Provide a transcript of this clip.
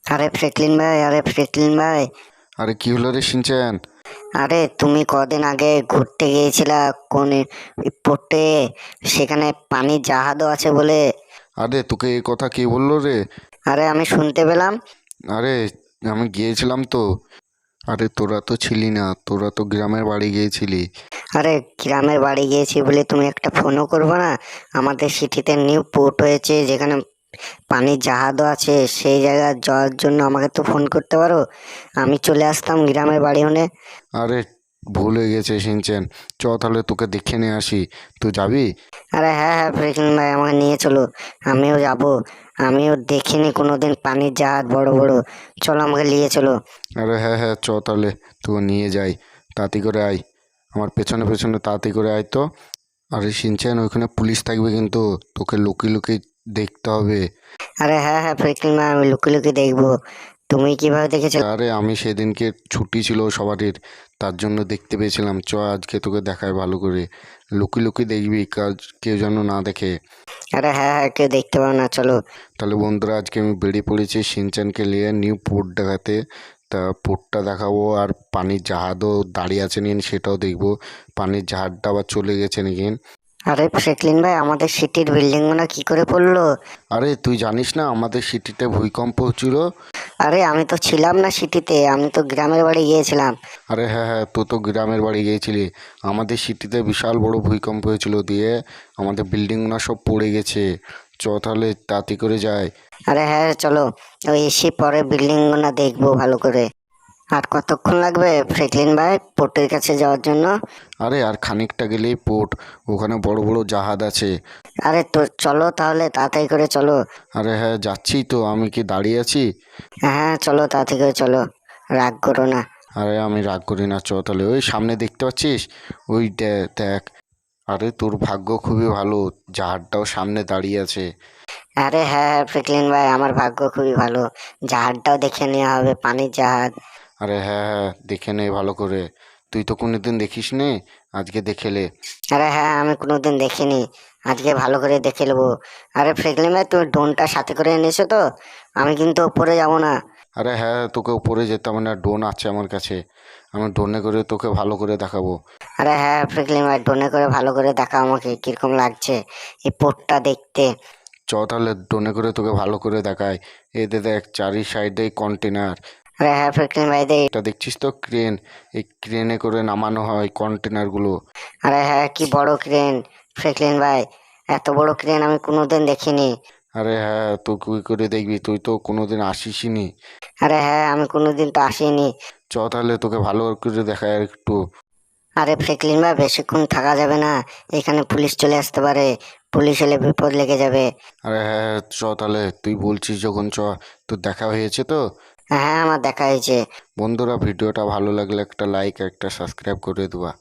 আরে ফ্রেকলিন ভাই। আরে কি হলো রে শিনচ্যান? আরে তুমি কদিন আগে ঘুরতে গিয়েছিলা কোন পোর্টে, সেখানে পানির জাহাজও আছে বলে। আরে তোকে এই কথা কে বললো রে? আরে আমি শুনতে পেলাম। আরে আমি গিয়েছিলাম তো। আরে তোরা তো ছিলি না, তোরা তো গ্রামের বাড়ি গিয়েছিলি। আরে গ্রামের বাড়ি গিয়েছি বলে তুমি একটা ফোনও করবো না? আমাদের সিটিতে নিউ পোর্ট হয়েছে, যেখানে পানির জাহাজও আছে, সেই জায়গায় যাওয়ার জন্য আমাকে তো ফোন করতে পারো। আমি চলে আসতাম গ্রামের বাড়ি হলে। আরে ভুলে গেছে শিনচ্যান, চ তাহলে তোকে দেখে নিয়ে আসি। তুই যাবি? আরে হ্যাঁ হ্যাঁ ফ্রেকলিন ভাই, আমাকে নিয়ে চলো। আমিও যাব। আমিও দেখিনি কোনোদিন পানির জাহাজ বড় বড়। চলো, আমাকে নিয়ে চলো। আরে হ্যাঁ হ্যাঁ, চ তাহলে তোকে নিয়ে যাই। তাড়াতাড়ি করে আয়, আমার পেছনে পেছনে তাড়াতাড়ি করে আয় তো। আরে শিনচ্যান, ওইখানে পুলিশ থাকবে কিন্তু, তোকে লুকিয়ে লুকিয়ে দেখতে হবে। আরে হ্যাঁ হ্যাঁ ফ্রেকলিন ভাই, আমি লুকিয়ে লুকিয়ে দেখবো। তুমি কিভাবে দেখেছো? আরে আমি সেদিনকে ছুটি ছিল সবারই, তার জন্য দেখতে পেয়েছিলাম। চ আজকে তোকে দেখায় ভালো করে। লুকিয়ে লুকিয়ে দেখবি, কাজ কেউ যেন না দেখে। আরে হ্যাঁ হ্যাঁ, কেউ দেখতে পাবো না, চলো। তাহলে বন্ধুরা, আজকে আমি বেরিয়ে পড়েছি শিনচ্যানকে নিয়ে নিউ পোর্ট দেখাতে। তা পোর্টটা দেখাবো, আর পানির জাহাজও দাঁড়িয়ে আছে নিন সেটাও দেখবো। পানির জাহাজটা আবার চলে গেছে নাকি। আরে ফ্রেকলিন ভাই, আমাদের সিটির বিল্ডিং গুলো কি করে পড়লো? আরে তুই জানিস না আমাদের সিটিতে ভূমিকম্প হচ্ছিল? আরে আমি তো ছিলাম না সিটিতে, আমি তো গ্রামের বাড়ি গিয়েছিলাম। আরে হ্যাঁ হ্যাঁ, তুই তো গ্রামের বাড়ি গিয়েছিলি। আমাদের সিটিতে বিশাল বড় ভূমিকম্প হয়েছিল, দিয়ে আমাদের বিল্ডিংগুলো সব পড়ে গেছে। চ তাহলে তাড়াতাড়ি করে যায়। আরে হ্যাঁ চলো, ওই এসে পরে বিল্ডিং গুলো দেখবো ভালো করে। আর কতক্ষণ লাগবে ফ্রেকলিন ভাই পোর্টের কাছে যাওয়ার জন্য? আরে আর খানিকটা গেলেই পোর্ট, ওখানে বড় বড় জাহাজ আছে। আরে তো চলো তাহলে, তাড়াতাড়ি করে চলো। আরে হ্যাঁ যাচ্ছি তো, আমি কি দাঁড়িয়ে আছি? হ্যাঁ হ্যাঁ চলো, তাড়াতাড়ি করে চলো, রাগ করো না। আরে আমি রাগ করি না, চ তাহলে। ওই সামনে দেখতে পাচ্ছিস? ওই দেখ। আরে তোর ভাগ্য খুবই ভালো, জাহাজটাও সামনে দাঁড়িয়ে আছে। আরে হ্যাঁ হ্যাঁ ফ্রেকলিন ভাই, আমার ভাগ্য খুবই ভালো। জাহাজটাও দেখে নেওয়া হবে, পানির জাহাজ। আরে হ্যাঁ হ্যাঁ, দেখে নে ভালো করে। তুই তো কোনোদিন দেখিস নে, আজকে দেখেলে। আরে হ্যাঁ, আমি কোনোদিন দেখিনি, আজকে ভালো করে দেখে নেবো। আরে ফ্রেকলিন ভাই, তুমি ড্রোনটা সাথে করে এনেছো তো? আমি কিন্তু উপরে যাব না। আরে হ্যাঁ, তোকে উপরে যেতে হবে না, ড্রোন আছে আমার কাছে। আমি ড্রোনে করে তোকে ভালো করে দেখাবো। আরে হ্যাঁ ফ্রেকলিন ভাই, ড্রোনে করে ভালো করে দেখা আমাকে কিরকম লাগছে এই পোর্টটা দেখতে। চ তাহলে ড্রোনে করে তোকে ভালো করে দেখায়। এতে দেখ, চারি সাইডে কন্টেনার। আরে হ্যাঁ ফ্রেকলিন ভাই দেখ। এটা দেখছিস তো ক্রেন, এই ক্রেনে করে নামানো হয় কন্টেনারগুলো। আরে হ্যাঁ, কি বড় ক্রেন ফ্রেকলিন ভাই, এত বড় ক্রেন আমি কোনোদিন দেখিনি। আরে হ্যাঁ, তুই কী করে দেখবি, তুই তো কোনোদিন আসিসই নি। আরে হ্যাঁ, আমি কোনোদিন তো আসিনি। চ তাহলে তোকে ভালো করে দেখায় আর একটু। আরে ফ্রেকলিন ভাই, বেশিক্ষণ থাকা যাবে না, এখানে পুলিশ চলে আসতে পারে। পুলিশ এলে বিপদ লেগে যাবে। আরে হ্যাঁ হ্যাঁ, চ তাহলে, তুই বলছিস যখন চ। তোর দেখা হয়েছে তো? হ্যাঁ আমার দেখা হয়েছে। বন্ধুরা, ভিডিওটা ভালো লাগলে একটা লাইক একটা সাবস্ক্রাইব করে দেবা।